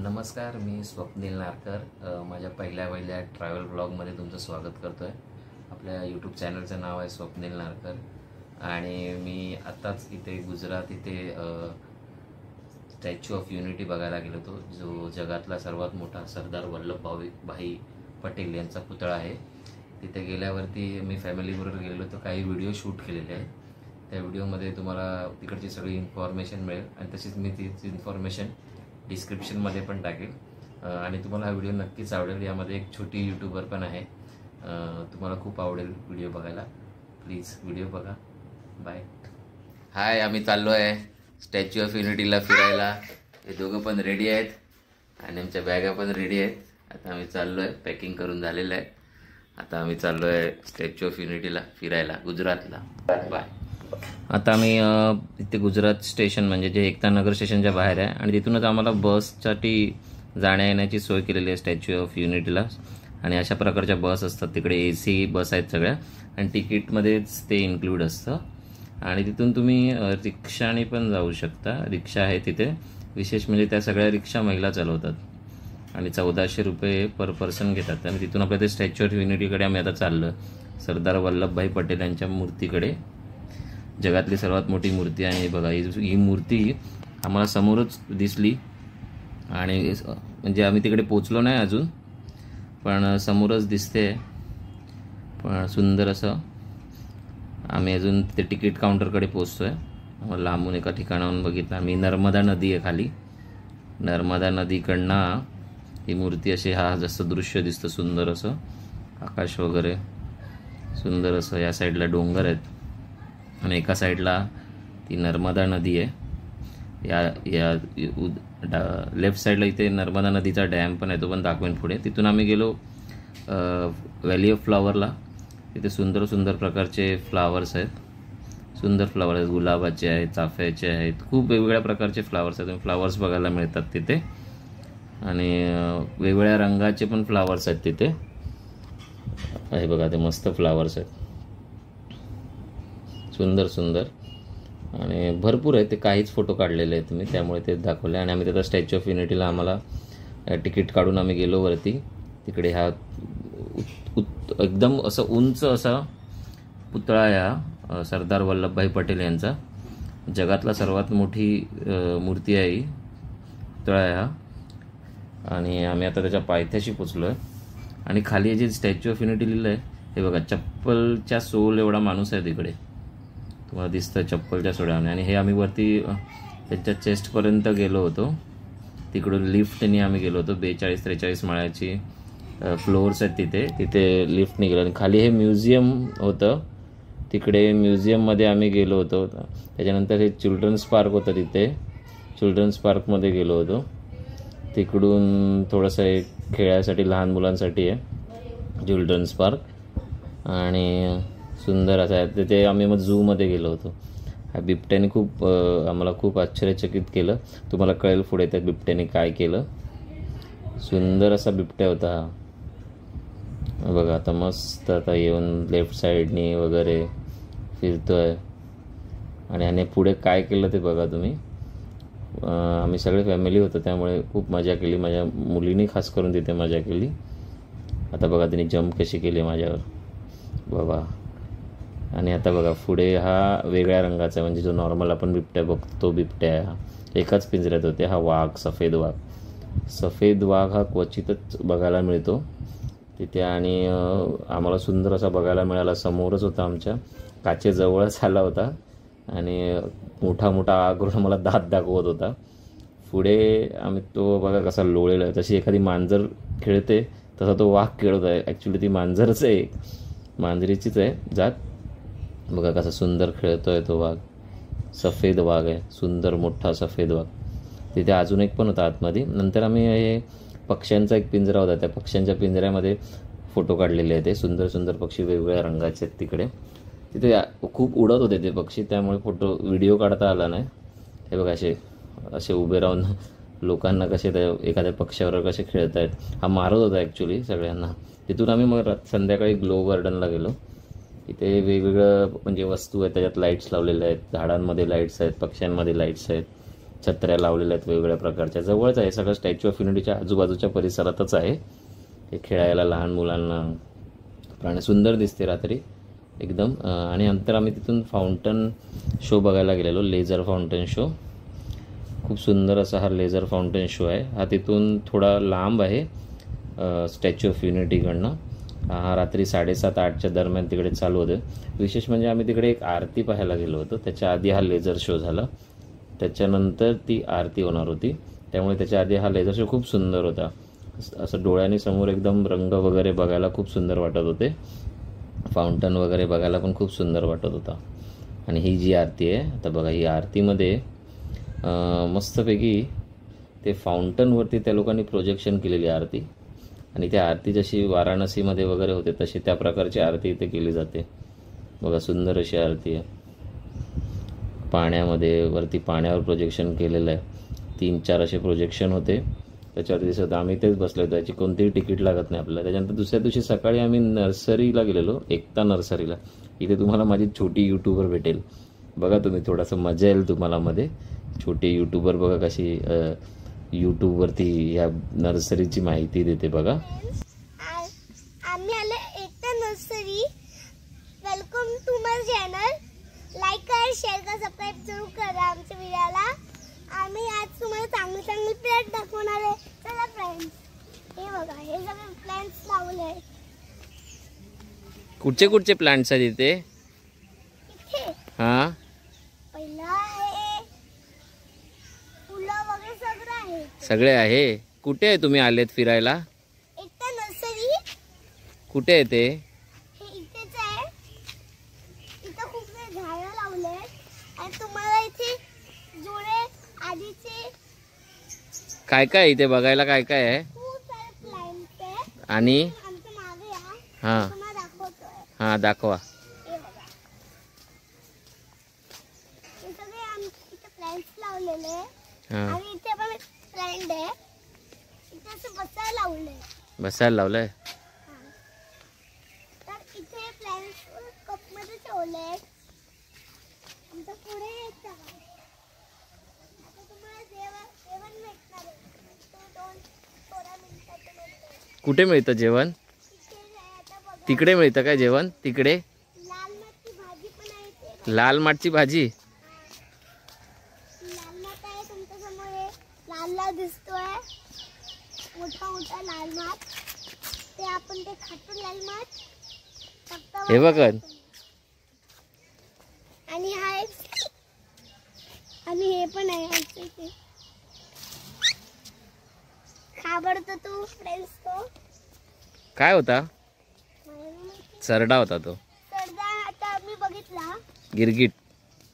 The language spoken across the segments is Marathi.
नमस्कार, मी स्वप्नील नारकर माझ्या पहिल्या ट्रॅव्हल ब्लॉगमध्ये तुमचं स्वागत करतो आहे। आपल्या यूट्यूब चॅनलचं नाव आहे स्वप्नील नारकर आणि मी आत्ताच इथे गुजरात इथे स्टॅच्यू ऑफ युनिटी बघायला गेलो होतो, जो जगातला सर्वात मोठा सरदार वल्लभभाई पटेल यांचा पुतळा आहे। तिथे गेल्यावरती मी फॅमिलीबरोबर गेलेलो होतो, काही व्हिडिओ शूट केलेले आहेत। त्या व्हिडिओमध्ये तुम्हाला तिकडची सगळी इन्फॉर्मेशन मिळेल आणि तशीच मी तीच इन्फॉर्मेशन डिस्क्रिप्शनमध्ये पण टाकेल आणि तुम्हाला हा व्हिडिओ नक्कीच आवडेल। यामध्ये एक छोटी यूट्यूबर पण आहे, तुम्हाला खूप आवडेल व्हिडिओ बघायला। प्लीज व्हिडिओ बघा। बाय। हाय, आम्ही चाललो आहे स्टॅच्यू ऑफ युनिटीला फिरायला। हे दोघं पण रेडी आहेत आणि आमच्या बॅगा पण रेडी आहेत। आता आम्ही चाललो आहे, पॅकिंग करून झालेलं आहे। आता आम्ही चाललो आहे स्टॅच्यू ऑफ युनिटीला फिरायला गुजरातला। बाय। आता आम्ही इथे गुजरात स्टेशन म्हणजे जे एकता नगर स्टेशनच्या बाहेर आहे आणि तिथूनच आम्हाला बससाठी जाण्या येण्याची सोय केलेली आहे स्टॅच्यू ऑफ युनिटीला। आणि अशा प्रकारच्या बस असतात तिकडे, AC बस आहेत सगळ्या आणि तिकीटमध्येच ते इन्क्लूड असतं। आणि तिथून तुम्ही रिक्षाने पण जाऊ शकता, रिक्षा आहे तिथे। विशेष म्हणजे त्या सगळ्या रिक्षा महिला चालवतात आणि 1400 रुपये पर पर्सन घेतात। आणि तिथून आपल्या ते स्टॅच्यू ऑफ युनिटीकडे आम्ही आता चाललो, सरदार वल्लभभाई पटेल यांच्या मूर्तीकडे। जगातली सर्वात मोठी मूर्ती आहे बघा। ही मूर्ती आम्हाला समोरच दिसली आणि म्हणजे आम्ही तिकडे पोचलो नाही अजून, पण समोरच दिसते। पण सुंदर असं आम्ही अजून ते तिकीट काउंटरकडे पोचतोय। लांबून एका ठिकाणाहून बघितलं आम्ही, नर्मदा नदी आहे खाली। नर्मदा नदीकडनं ही मूर्ती अशी, हा जसं दृश्य दिसतं सुंदर असं, आकाश वगैरे सुंदर असं। या साईडला डोंगर आहेत आणि एका साईडला ती नर्मदा नदी आहे। या लेफ्ट साईडला इथे नर्मदा नदीचा डॅम पण आहे, तो पण दाखवेन पुढे। तिथून आम्ही गेलो व्हॅली ऑफ फ्लॉवरला। तिथे सुंदर सुंदर प्रकारचे फ्लावर्स आहेत, सुंदर फ्लावर आहेत, गुलाबाचे आहेत, चाफ्याचे आहेत, खूप वेगवेगळ्या प्रकारचे फ्लावर्स आहेत। फ्लावर्स बघायला मिळतात तिथे आणि वेगवेगळ्या रंगाचे पण फ्लावर्स आहेत तिथे। हे बघा, ते मस्त फ्लावर्स आहेत, सुंदर सुंदर आणि भरपूर आहे। ते काहीच फोटो काढलेले आहेत मी, त्यामुळे ते दाखवले। आणि आम्ही त्याचा स्टॅच्यू ऑफ युनिटीला आम्हाला तिकीट काढून आम्ही गेलो वरती। तिकडे हा एकदम असं उंच असा पुतळा आहे हा सरदार वल्लभभाई पटेल यांचा। जगातला सर्वात मोठी मूर्ती आहे ही, पुतळा आहे हा। आणि आम्ही आता त्याच्या पायथ्याशी पोचलो आहे आणि खाली जे स्टॅच्यू ऑफ युनिटी लिहिलं आहे हे बघा, चप्पलच्या सोल एवढा माणूस आहे तिकडे, तुम्हाला दिसतं चप्पलच्या सोड्याने। आणि हे आम्ही वरती त्यांच्या चेस्टपर्यंत गेलो होतो, तिकडून लिफ्टने आम्ही गेलो होतो। 42-43 माळ्याची फ्लोअर्स आहेत तिथे, तिथे लिफ्टने गेलो। आणि खाली हे म्युझियम होतं, तिकडे म्युझियममध्ये आम्ही गेलो होतो। त्याच्यानंतर हे चिल्ड्रन्स पार्क होतं, तिथे चिल्ड्रन्स पार्कमध्ये गेलो होतो। तिकडून थोडंसं एक खेळायसाठी लहान मुलांसाठी आहे चिल्ड्रन्स पार्क आणि सुंदर असं आहे तिथे। आम्ही मग झूमध्ये गेलो होतो। ह्या बिबट्याने आम्हाला खूप आश्चर्यचकित केलं, तुम्हाला कळेल पुढे त्या बिबट्याने काय केलं। सुंदर असा बिबट्या होता हा बघा। आता मस्त आता येऊन लेफ्ट साईडनी वगैरे फिरतोय आणि ह्याने पुढे काय केलं ते बघा तुम्ही। आम्ही सगळे फॅमिली होतो त्यामुळे खूप मजा केली, माझ्या मुलीने खास करून तिथे मजा केली। आता बघा तिने जंप कशी केली माझ्यावर बाबा। आणि आता बघा पुढे हा वेगळ्या रंगाचा, म्हणजे जो नॉर्मल आपण बिबट्या बघतो तो बिबट्या आहे हा। एकाच पिंजऱ्यात होते। हा वाघ, सफेद वाघ। सफेद वाघ हा क्वचितच बघायला मिळतो तिथे आणि आम्हाला सुंदर असा बघायला मिळाला। समोरच होता, आमच्या काचेजवळच आला होता आणि मोठा मोठा आगरून मला दात दाखवत होता। पुढे आम्ही तो बघा कसा लोळलेला आहे, तशी एखादी मांजर खेळते तसा तो वाघ खेळत आहे। ॲक्च्युली ती मांजरच आहे, मांजरीचीच आहे जात। बघा कसा सुंदर खेळतो आहे तो वाघ, सफेद वाघ आहे, सुंदर मोठा सफेद वाघ। तिथे अजून एक पण होता आतमध्ये। नंतर आम्ही हे पक्ष्यांचा एक पिंजरा होता, त्या पक्ष्यांच्या पिंजऱ्यामध्ये फोटो काढलेले आहेत। ते सुंदर सुंदर पक्षी वेगवेगळ्या रंगाचे आहेत तिकडे। तिथे खूप उडत होते ते पक्षी, त्यामुळे व्हिडिओ काढता आला नाही। हे बघा असे उभे राहून लोकांना कसे त्या एखाद्या पक्ष्यावर कसे खेळत आहेत, हा मारत होता ॲक्च्युली सगळ्यांना। तिथून आम्ही मग संध्याकाळी ग्लो गार्डनला गेलो। इथे वेगवेगळं म्हणजे वस्तू आहेत, त्याच्यात लाईट्स लावलेल्या आहेत, झाडांमध्ये लाईट्स आहेत, पक्ष्यांमध्ये लाईट्स आहेत, छत्र्या लावलेल्या आहेत वेगवेगळ्या प्रकारच्या. जवळच आहे सगळं, स्टॅच्यू ऑफ युनिटीच्या आजूबाजूच्या परिसरातच आहे. हे खेळायला लहान मुलांना प्राणी सुंदर दिसते रात्री एकदम. आणि नंतर आम्ही तिथून फाउंटन शो बघायला गेलेलो, लेझर फाउंटन शो. खूप सुंदर असा हा लेझर फाउंटन शो आहे. हा तिथून थोडा लांब आहे स्टॅच्यू ऑफ युनिटीकडनं. हा रात्री 7:30-8च्या दरम्यान तिकडे चालू होतं. विशेष म्हणजे आम्ही तिकडे एक आरती पाहायला गेलो होतो. त्याच्या आधी हा लेझर शो झाला, त्याच्यानंतर ती आरती होणार होती. त्यामुळे त्याच्या आधी हा लेझर शो खूप सुंदर होता. असं डोळ्यांनी समोर एकदम रंग वगैरे बघायला खूप सुंदर वाटत होते. फाउंटन वगैरे बघायला पण खूप सुंदर वाटत होता. आणि ही जी आरती आहे आता बघा, ही आरतीमध्ये मस्तपैकी ते फाउंटनवरती त्या लोकांनी प्रोजेक्शन केलेली आरती. आणि त्या आरती जशी वाराणसीमध्ये वगैरे होते तशी त्या प्रकारची आरती इथे केली जाते. बघा सुंदर अशी आरती आहे. पाण्यामध्ये वरती पाण्यावर प्रोजेक्शन केलेलं आहे. 3-4 असे प्रोजेक्शन होते त्याच्यावरती दिसत. आम्ही तेच बसलो होतो, याची कोणतीही तिकीट लागत नाही आपल्याला. त्याच्यानंतर दुसऱ्या दिवशी सकाळी आम्ही नर्सरीला गेलेलो, एकता नर्सरीला. इथे तुम्हाला माझी छोटी यूट्यूबर भेटेल, बघा तुम्ही, थोडंसं मजा येईल तुम्हाला मध्ये. छोटी यूट्यूबर बघा कशी यूट्यूबवरती या नर्सरीची माहिती देते बघा. आम्ही आले Ekta nursery. Welcome to my channel. Like करा, शेअर करा, सबस्क्राईब जरूर करा आमच्या व्हिडिओला. आम्ही आज तुम्हाला चांगले चांगले प्लॅन्ट दाखवणार आहे. चला फ्रेंड्स, हे बघा, हे सगळे प्लॅन्ट्स लावले आहेत. कुठचे कुठचे प्लांट्स आहेत इथे? हा, पहिला आहे फुलं वगैरे सगळं आहे. सगळे आहे. कुठे आहे तुम्ही आलेत फिरायला? एकता नर्सरी. कुठे आहे ते? हे इथेच आहे. इथं खूप सारे झाडं लावले आणि तुम्हाला इथे जुळे आधीचे काय काय इथे बघायला काय काय आहे? खूप सारे प्लांट्स आहे. आणि आमच्या मागे या, हा तुम्हाला दाखवतोय. हा दाखवा. हे बघा, हे सगळे आमचे इथे प्लांट्स लावलेले आहे. हा, आणि इथे पण एक प्लांट आहे. इथे असं बसायला लावलंय. बसायला लावलंय. तर इथे प्लांट्स कप मध्ये ठेवले. आमच्या पुढे यायचं का? आता तुम्हाला जेवण भेटणार आहे. तो थोड्या मिनिटात मिळतं. कुठे मिळतं जेवण? इथे आहे, आता बघा. तिकडे मिळतं काय जेवण? तिकडे लाल माठची भाजी पण आहे इथे. लाल माठची भाजी. लाल माठ आहे तुमच्या समोर. हे लाल लाल दिसतोय, मोठा मोठा लाल माठ. ते आपण ते खातो लाल माठ. फक्त हे बघा. आणि हा एक, आणि हे पण आहे आमच्या इथे. खाबडतो तू फ्रेंड्स. तो काय होता? सरडा होता तो. सरदा आता आम्ही बघितला. गिरगिट.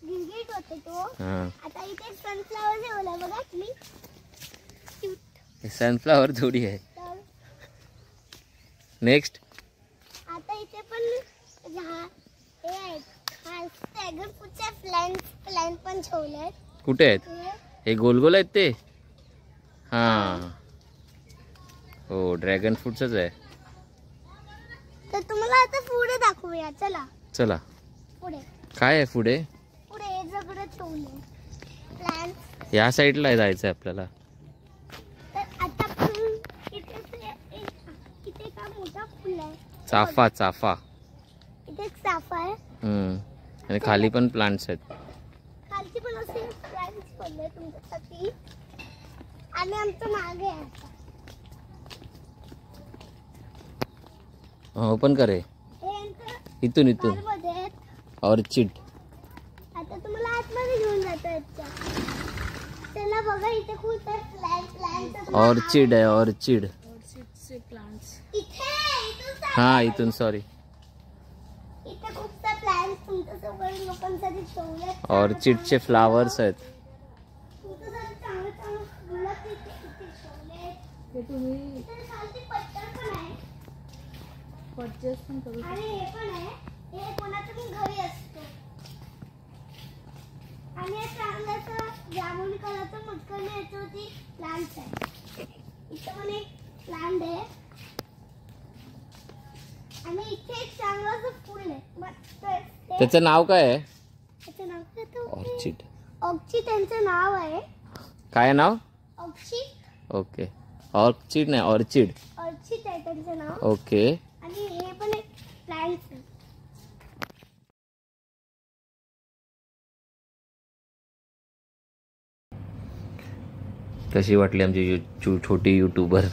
गिरगिट होता तो. हा, आता इथे सनफ्लावर ठेवला बघा तुम्ही. हे सनफ्लावर थोडी आहे. तर नेक्स्ट. आता इथे पण हे आहेत, खास ड्रॅगन फ्रूटचे प्लॅन्ट पण ठेवले आहेत. कुठे आहेत? हे गोल गोल आहेत ते? हा, हो, ड्रॅगन फ्रूटच आहे. तर तुम्हाला आता पुढे दाखवूया. चला चला. पुढे काय आहे पुढे? पुढे हे सगळं ठेवले प्लॅन्ट. या साईडला जायचं आहे आपल्याला. तर आता आपण इथे का मोठा फुल आहे. चाफा. चाफा. इथे एक चाफा आहे. आणि खाली पण प्लांट्स आहेत. खालची पण असे प्लॅन्ट्स ठेवले तुमच्यासाठी. आणि आमच्या मागे आहे आता. ओपन करे. इथून इथून. ऑर्चिड. आता तुम्हाला आतमध्ये घेऊन जातोय. चला बघा, इथे खूप सारे प्लॅन्ट्स. ऑर्चिड आहे, ऑर्चिड. इथे हा, इथून सॉरी. इथे खूप सारे प्लॅन्ट्स तुमच्यासोबत लोकांसाठी ठेवले. ऑर्चिडचे फ्लावर्स आहेत. तुमच्यासाठी चांगले चांगले फुलं इथे ठेवले. इथे खालती पत्तर पण आहे. आणि हे पण आहे. हे कोणाच्या पण घरी असतो. आणि हे चांगलं जामुनी कलरचं मटकन याच्यावरती प्लांट्स आहे. इथं पण एक प्लांट आहे. आणि इथे एक चांगलं असं फुल आहे. त्याचं नाव काय आहे? त्याचं नाव काय? ऑर्चिड. ऑर्चिड त्यांचं नाव आहे. काय नाव? ऑर्चिड. ओके, ऑर्चिड नाही, ऑर्चिड. ऑर्चिड आहे त्यांचं नाव. ओके. आणि हे पण एक प्लांट्स आहे. कशी वाटली आमची छोटी यूट्यूबर?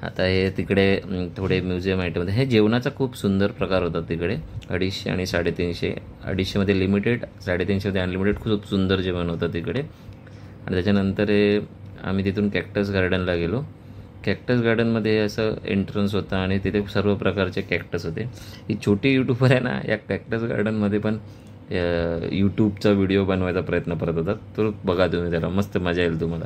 आता हे तिकडे थोडे म्युझियम आयटम. हे जेवणाचा खूप सुंदर प्रकार होता तिकडे. 250 आणि 350. 250मध्ये लिमिटेड, 350मध्ये अनलिमिटेड. खूप सुंदर जेवण होतं तिकडे. आणि त्याच्यानंतर आम्ही तिथून कॅक्टस गार्डनला गेलो. कॅक्टस गार्डनमध्ये असं एंट्रन्स होता आणि तिथे सर्व प्रकारचे कॅक्टस होते. ही छोटी यूट्यूबर आहे ना, या कॅक्टस गार्डनमध्ये पण यूट्यूबचा व्हिडिओ बनवायचा प्रयत्न करत होता. तो बघा तुम्ही, त्याला मस्त मजा येईल तुम्हाला.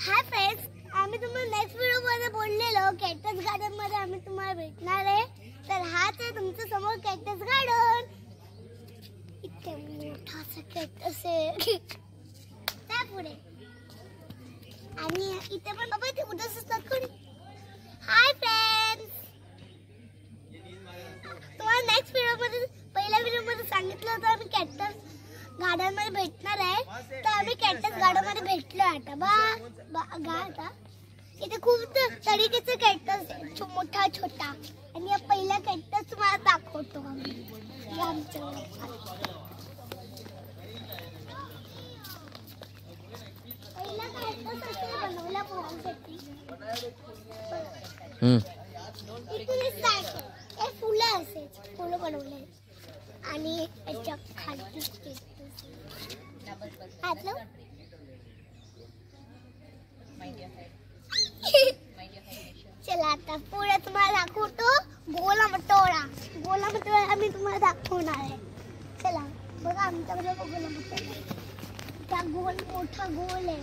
हाय फ्रेंड्स, आम्ही तुम्हाला नेक्स्ट व्हिडिओ मध्ये बोललेलो कॅक्टस गार्डन मध्ये आम्ही तुम्हाला भेटणार आहे. तर हाच आहे तुमच्या समोर कॅक्टस गार्डन. इतके मोठा कॅक्टस आहे त्यापुढे. आणि इथे पण बाबा ते उदास असतात कोणी. हाय फ्रेंड्स, तुम्हाला नेक्स्ट व्हिडिओ मध्ये, पहिल्या व्हिडिओ मध्ये सांगितलं होतं आम्ही कॅक्टस गार्डन मध्ये भेटणार आहे. तर आम्ही कॅक्टस गार्डन मध्ये भेटलो आता. आता इथे खूप तरीकेचे कॅक्टस, मोठा छोटा. आणि या पहिला कॅक्टस तुम्हाला दाखवतो आम्ही. पहिला कॅक्टस असे बनवला पोरांसाठी. हे फुलं असे फुलं बनवले. आणि याच्या खाली चला आता पुढे तुम्हाला दाखवतो गोला मटोळा. गोला मटोळा आम्ही तुम्हाला दाखवणार आहे. चला बघा आमच्याकडे गोला मटोळा. त्या गोल मोठा गोल आहे,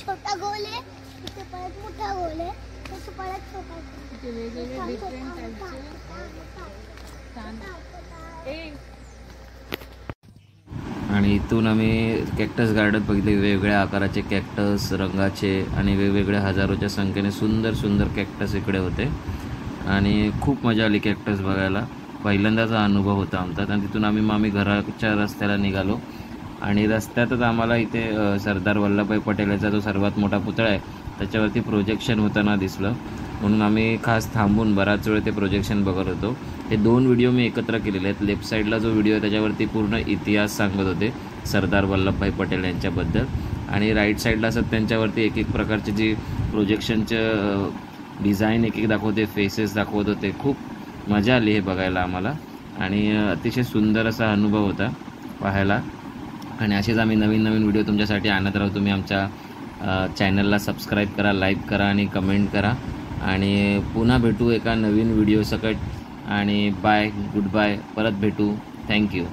छोटा गोल आहे, तिथे परत मोठा गोल आहे, तिथे परत छोटा. आणि इथून आम्ही कॅक्टस गार्डन बघितले. वेगवेगळ्या आकाराचे कॅक्टस, रंगाचे आणि वेगवेगळ्या हजारोच्या संख्येने सुंदर सुंदर कॅक्टस इकडे होते. आणि खूप मजा आली कॅक्टस बघायला. पहिल्यांदाचा अनुभव होता आमचा. आणि तिथून आम्ही घराच्या रस्त्याला निघालो. आणि रस्त्यातच आम्हाला इथे सरदार वल्लभभाई पटेल याचा जो सर्वात मोठा पुतळा आहे त्याच्यावरती प्रोजेक्शन होताना दिसलं. म्हणून आम्ही खास थांबून बराच वेळ ते प्रोजेक्शन बघत होतो. हे 2 व्हिडिओ मी एकत्र केलेले आहेत. लेफ्ट साईडला जो व्हिडिओ आहे त्याच्यावरती पूर्ण इतिहास सांगत होते सरदार वल्लभभाई पटेल यांच्याबद्दल. आणि राईट साईडला असं त्यांच्यावरती एक एक प्रकारची जी प्रोजेक्शनचं डिझाईन एक दाखवते, फेसेस दाखवत होते. खूप मजा आली हे बघायला आम्हाला. आणि अतिशय सुंदर असा अनुभव होता पाहायला. आणि असेच आम्ही नवीन नवीन व्हिडिओ तुमच्यासाठी आणत राहू. तुम्ही आमच्या चॅनलला सबस्क्राईब करा, लाईक करा आणि कमेंट करा. आणि पुन्हा भेटू एका नवीन व्हिडिओ सकट. आणि बाय, गुड बाय, परत भेटू. थँक्यू.